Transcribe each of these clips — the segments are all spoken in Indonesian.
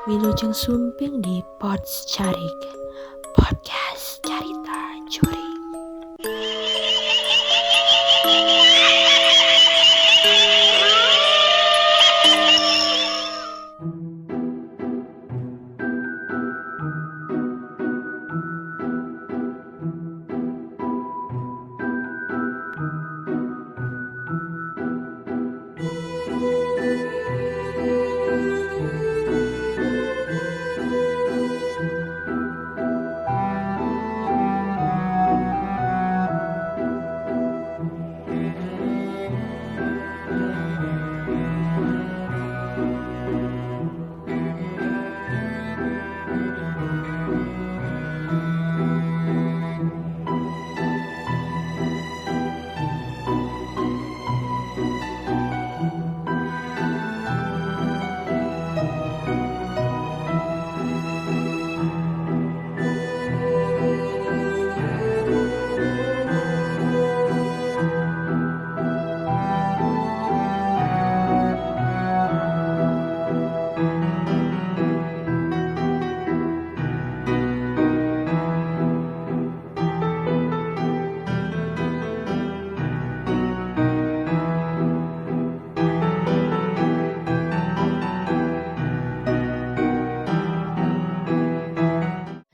Wilujeng Sumping di Pods Carik Podcast Carita Curi.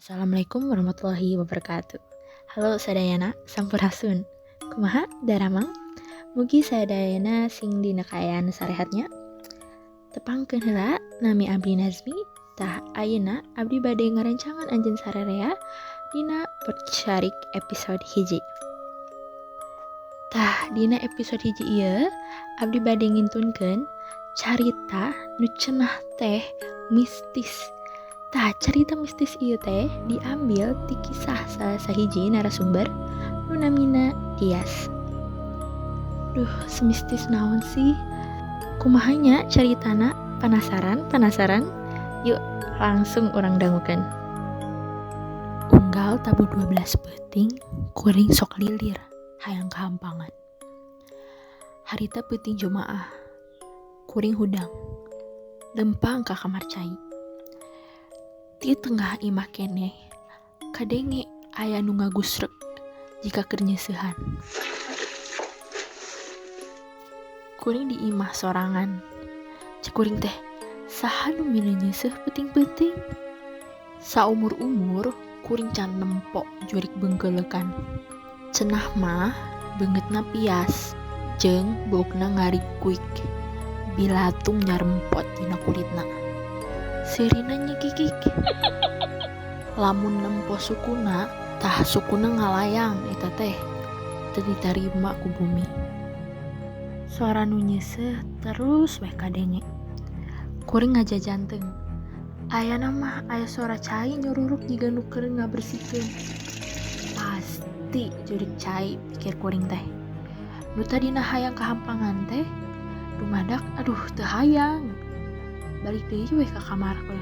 Assalamualaikum warahmatullahi wabarakatuh. Halo sadayana sampurasun. Kumaha daramang? Mugi sadayana sing dina kaayaan sarehatnya. Tepangkeun heula nami abdi Nazmi. Tah ayeuna abdi bade ngarancangan anjeun sararea dina Podcarik episode hiji. Tah dina episode hiji ieu abdi bade ngintunkeun carita nu cenah teh mistis. Tah cerita mistis ieu teh diambil ti kisah salah sahiji narasumber nu namina Dias. Duh, semistis naon sih? Kumahanya ceritana? Penasaran? Yuk, langsung urang dangukeun. Unggal tabu 12 peuting, kuring sok lilir, hayang kahampangan. Harita peuting jumaah, kuring hudang, lempang ka kamar cai. Ti tengah imah keneh kadenge aya nu ngagusrek jika keur nyeusehan. Kuring di imah sorangan. Cek kuring teh, saha nu milih nyeuseuh peuting-peuting? Saumur-umur kuring can nempok jurik beunggeulekan. Cenah mah beungeutna pias jeung boukna ngarikuik. Bilatung nyarempot dina kulitna. Sirina nyekikik. Lamun nempo sukuna, tah sukuna ngalayang eta teh teu ditarima ku bumi. Suara nu nyeuseuh terus we kadenge. Kuring ngajajanteung. Ayana mah aya suara cai nyururuk jiga nu keur ngabersihkeun. Pasti jurik cai pikir kuring teh. Nu tadina hayang kahampangan teh dumadak aduh teu hayang. Balik deui we ka kamarna.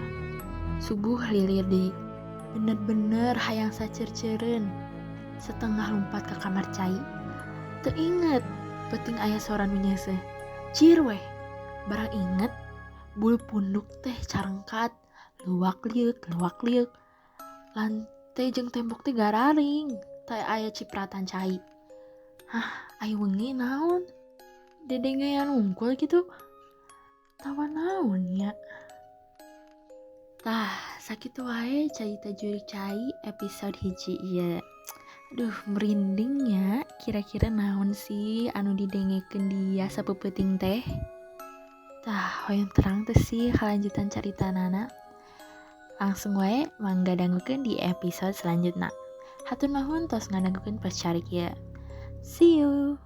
Subuh lilir deui. Bener-bener hayang sacer-ceureun. Setengah lompat ka kamar cai. Teu inget peuting aya suara nu nyeuseuh. Cir we. Barang inget bulu punduk teh carengkat, luwak liuk. Lantai jeung tembok teh gararing. Teh aya cipratan cai. Hah, aya wengi naon? Dedengean unggul gitu. Tawa naon ya? Tah, sakitu wae carita jurik cai episode hiji ieu. Aduh, merinding ya. Kira-kira naon sih anu didengekeun dia sapepeuting teh? Tah, hoyong terang teh sih kelanjutan caritanana. Langsung wae mangga dangukeun di episode selanjutnya. Hatur nuhun tos ngadangukeun Podcarik ieu. See you.